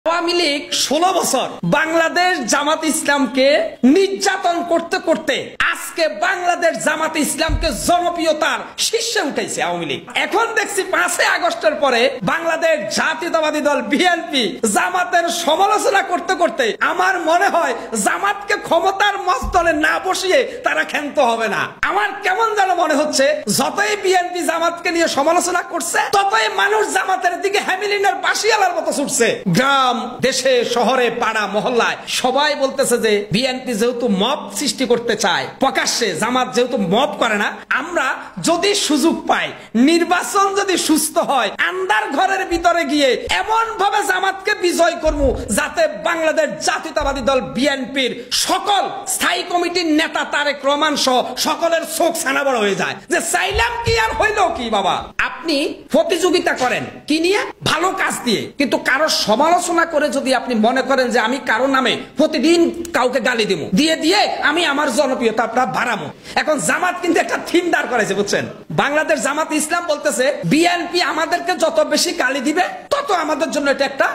আওয়ামী লীগ 16 বছর বাংলাদেশ জামাত ইসলামকে নির্যাতন করতে করতে আজকে বাংলাদেশ জামাত ইসলামকে জনপ্রিয়তার শীর্ষে উঠেছে আওয়ামী লীগ। এখন দেখছি 5 আগস্টের পরে বাংলাদেশ জাতীয়তাবাদী দল বিএনপি জামাতের সমালোচনা করতে করতে আমার মনে হয় জামাতকে ক্ষমতার মস্তলে না বসিয়ে তারা ক্ষান্ত হবে না। আমার কেমন যেন মনে হচ্ছে যতই বিএনপি জামাতকে নিয়ে সমালোচনা করছে ততই মানুষ জামাতের দিকে হ্যামিলিনের বাঁশিয়ালার মতো ছুটছে। গ্রাম দেশে শহরে পাড়া মহল্লায় সবাই বলতেছে যে বিএনপি যেহেতু মব সৃষ্টি করতে চায় প্রকাশ্যে, জামাত যেহেতু মব করে না, আমরা যদি সুযোগ পাই নির্বাচন যদি সুস্থ হয় আন্দার ঘরের ভিতরে গিয়ে এমন ভাবে জামাতকে বিজয় করব যাতে বাংলাদেশ জাতীয়তাবাদী দল বিএনপির সকল স্থায়ী কমিটির নেতা তারেক রহমান সহ সকলের চোখ ছানা বড় হয়ে যায় যে চাইলাম কি আর হইল কি। বাবা আপনি প্রতিযোগিতা করেন কি নিয়ে? ভালো কাজ দিয়ে। কিন্তু কারো সমালোচনা করে যদি আপনি মনে করেন যে আমি কারো নামে প্রতিদিন কাউকে গালি দিব দিয়ে দিয়ে আমি আমার জনপ্রিয়তা বাড়াবো। এখন জামাত কিন্তু একটা থিম দাঁড় করেছে বুঝছেন। বাংলাদেশ জামাত ইসলাম বলতেছে বিএনপি আমাদেরকে যত বেশি গালি দিবে তত আমাদের জন্য এটা একটা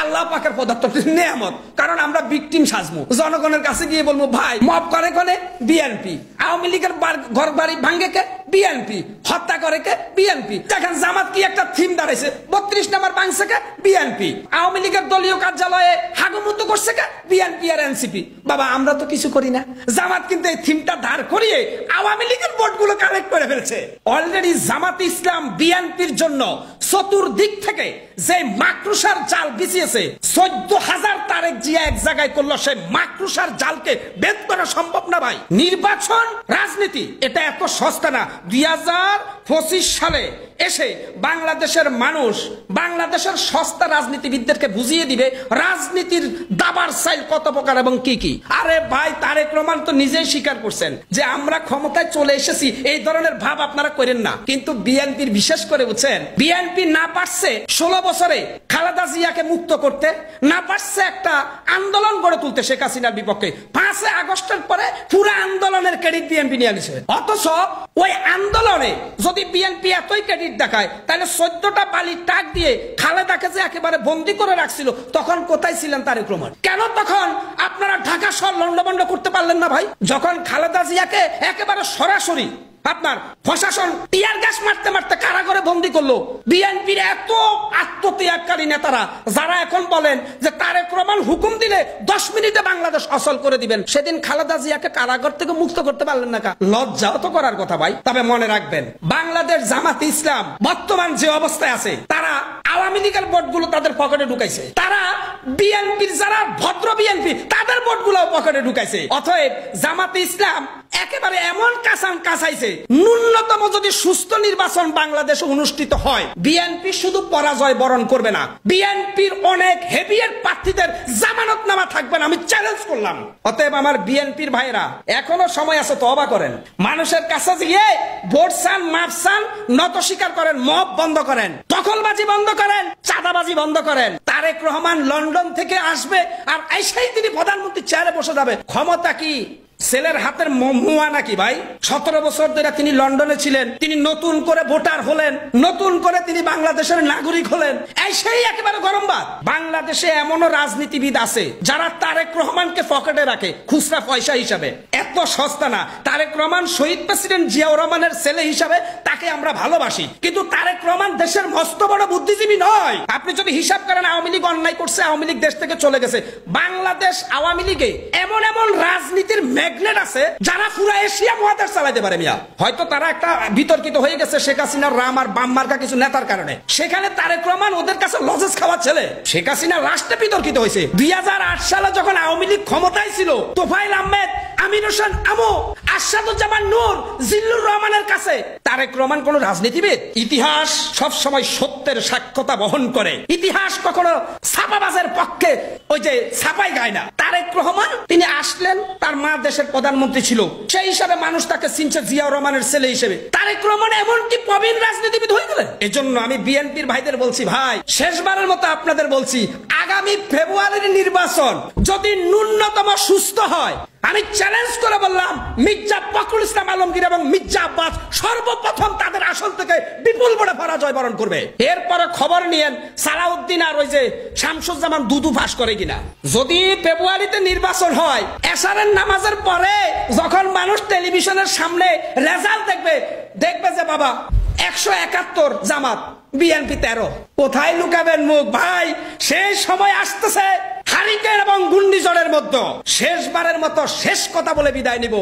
আল্লাহ পাকের পদার্থ নিয়ামত। কারণ আমরা ভিকটিম সাজবো, জনগণের কাছে গিয়ে বলবো ভাই মব করে কোনে বিএনপি, আওয়ামী লীগের ঘর বাড়ি ভাঙ্গে কে বিএনপি, হত্যা করে কে বিএনপি। দেখেন জামাত কি একটা থিম দাঁড়াইছে, 32 নম্বর ভাঙছে কে বিএনপি, আওয়ামী লীগের দলীয় কার্যালয়ে হাগুমুতু করছে কে বিএনপি আর এনসিপি। বাবা আমরা তো কিছু করি না। জামাত কিন্তু এই থিমটা দাঁড় করিয়ে আওয়ামী লীগের ভোটগুলো কালেক্ট করে ফেলছে। অলরেডি জামাত ইসলাম বিএনপির জন্য চতুর্দিক থেকে যে মাকড়সার জাল বিছিয়েছে, 14,000 তারেক জিয়া এক জায়গায় করলো, সেই মাকড়সার জালকে ভেদ করা সম্ভব না ভাই। নির্বাচন রাজনীতি এটা এত সস্তা না। 2025 সালে এসে বাংলাদেশের মানুষ বাংলাদেশের সস্তা রাজনীতিবিদদেরকে বুঝিয়ে দিবে রাজনীতির দাবার সাইল কত প্রকার এবং কি কি। আরে ভাই তারেক রহমান তো নিজেই স্বীকার করছেন যে আমরা ক্ষমতায় চলে এসেছি, এই ধরনের ভাব আপনারা করেন না। কিন্তু বিএনপির বিশেষ করে বুঝছেন বিএনপি না পারছে 16 বছরে খালেদা জিয়াকে মুক্ত করতে, না পারছে একটা আন্দোলন গড়ে তুলতে শেখ হাসিনার বিপক্ষে। 5 আগস্টের পরে পুরো আন্দোলনের ক্রেডিট বিএনপি নিয়ে নিছে। অথচ ওই আন্দোলনে যদি বিএনপি এতই ক্রেডিট দেখায় তাহলে 14টা বালির টাক দিয়ে খালেদাকে যে একেবারে বন্দি করে রাখছিল তখন কোথায় ছিলেন তারেক রহমান? কেন তখন আপনারা ঢাকা শহর লন্ডভন্ড করতে পারলেন না ভাই? যখন খালেদা জিয়াকে একেবারে সরাসরি আপনার প্রশাসন টিয়ার গ্যাস মারতে মারতে কারাগারে বন্দী করলো, বিএনপির এত আত্মত্যাগকারী নেতারা যারা এখন বলেন যে তারেক রহমান হুকুম দিলে 10 মিনিটে বাংলাদেশ অচল করে দিবেন, সেদিন খালেদা জিয়াকে কারাগার থেকে মুক্ত করতে পারলেন না। লজ্জাও তো করার কথা ভাই। তবে মনে রাখবেন বাংলাদেশ জামাত ইসলাম বর্তমান যে অবস্থায় আছে তারা আওয়ামী লীগের ভোটগুলো তাদের পকেটে ঢুকাইছে, তারা বিএনপির যারা ভদ্র বিএনপি তাদের ভোটগুলো পকেটে ঢুকাইছে। অতএব জামাত ইসলাম একেবারে এমন কাঁচাইছে ন্যূনতম যদি সুস্থ নির্বাচন বাংলাদেশে অনুষ্ঠিত হয় বিএনপি শুধু পরাজয় বরণ করবে না, বিএনপির অনেক হেভিয়ের প্রার্থীদের জামানতনামা থাকবে না, আমি চ্যালেঞ্জ করলাম। অতএব আমার বিএনপির ভাইরা এখনো সময় আছে, তওবা করেন, মানুষের কাছে গিয়ে ভোট চান, মাপ চান, নত স্বীকার করেন, মব বন্ধ করেন, দখলবাজি বন্ধ করেন, চাঁদাবাজি বন্ধ করেন। তারেক রহমান লন্ডন থেকে আসবে আর এসেই তিনি প্রধানমন্ত্রী চেয়ারে বসে যাবে। ক্ষমতা কি ছেলের হাতের মুয়া নাকি ভাই? 17 বছর ধরে তিনি লন্ডনে ছিলেন, তিনি নতুন করে ভোটার হলেন, নতুন করে তিনি বাংলাদেশের নাগরিক হলেন, সেই একেবারে গরমবাদ। বাংলাদেশে এমনও রাজনীতিবিদ আছে যারা তারেক রহমানকে পকেটে রাখে খুচরা পয়সা হিসাবে। এত সস্তা না। তারেক রহমান শহীদ প্রেসিডেন্ট জিয়াউর রহমানের ছেলে হিসাবে তাকে আমরা ভালোবাসি, কিন্তু তারেক রহমান দেশের মস্ত বড় বুদ্ধিজীবী নয়। আপনি যদি হিসাব করেন আওয়ামী লীগ অন্যায় করছে, আওয়ামী লীগ দেশ থেকে চলে গেছে, বাংলাদেশ আওয়ামী লীগে এমন এমন রাজনীতির ম্যাগনেট আছে যারা পুরো এশিয়া মহাদেশ চালাইতে পারে। মিয়া হয়তো তারা একটা বিতর্কিত হয়ে গেছে শেখ হাসিনার রাম আর বাম মার্কা কিছু নেতার কারণে, সেখানে তারেক রহমান ওদের কাছে লজেস খাওয়া ছেলে। শেখ হাসিনা রাষ্ট্রে বিতর্কিত হয়েছে। 2008 সালে যখন আওয়ামী লীগ ক্ষমতায় ছিল তোফাইল আহমেদ, আমির হোসেন আমু, আসাদুজ্জামান নূর, জিল্লুর রহমানের কাছে তারেক রহমান কোন রাজনীতিবিদ? ইতিহাস সব সময় সত্যের সাক্ষ্যতা বহন করে, ইতিহাস কখনো ছাপাবাজের পক্ষে ওই যে ছাপাই গায় না। তারেক রহমান তিনি আসলেন, তার মা দেশের প্রধানমন্ত্রী ছিল, সেই হিসাবে মানুষ তাকে চিনছে জিয়াউর রহমানের ছেলে হিসেবে। তারেক রহমান এমনকি প্রবীণ রাজনীতিবিদ হয়ে গেলেন। এজন্য আমি বিএনপির ভাইদের বলছি, ভাই শেষবারের মতো আপনাদের বলছি, আগামী ফেব্রুয়ারির নির্বাচন যদি ন্যূনতম সুস্থ হয় আমি চ্যালেঞ্জ করে বললাম মির্জা ফখরুল ইসলাম আলমগীর এবং মির্জা আব্বাস সর্বপ্রথম তাদের আসল থেকে বিপুল বড় পরাজয় বরণ করবে। এরপরে খবর নিয়েন সালাউদ্দিন আর ওই যে শামসুজ্জামান দুদু ফাঁস করে কিনা। যদি ফেব্রুয়ারিতে নির্বাচন হয়, এশারের নামাজের পরে যখন মানুষ টেলিভিশনের সামনে রেজাল্ট দেখবে যে বাবা 171 জামাত, বিএনপি 13, কোথায় লুকাবেন মুখ ভাই? সেই সময় আসতেছে হারিকেন এবং ঘূর্ণিঝড়ের মধ্যে। শেষবারের মতো শেষ কথা বলে বিদায় নিব,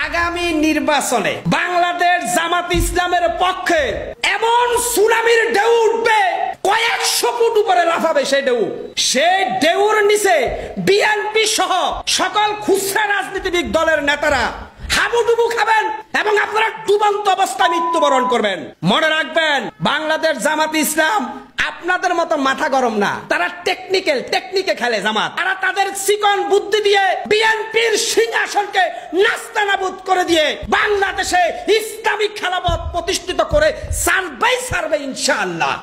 আগামী নির্বাচনে বাংলাদেশ জামাত ইসলামের পক্ষে এমন সুনামির ঢেউ উঠবে, কয়েকশো ফুট উপরে লাফাবে সেই ঢেউ। সেই ঢেউর নিচে বিএনপি সহ সকল খুচরা রাজনীতিবিদ দলের নেতারা হাবুডুবু খাবেন এবং আপনারা ডুবন্ত অবস্থায় মৃত্যুবরণ করবেন। মনে রাখবেন, বাংলাদেশ জামাত ইসলাম আপনাদের মতো মাথা গরম না, তারা টেকনিকে খেলে জামাত। তারা তাদের চিকন বুদ্ধি দিয়ে বিএনপির সিংহাসনকে নাস্তানাবুদ করে দিয়ে বাংলাদেশে ইসলামিক খেলাফত প্রতিষ্ঠিত করে ছাড়বে ইনশাআল্লাহ।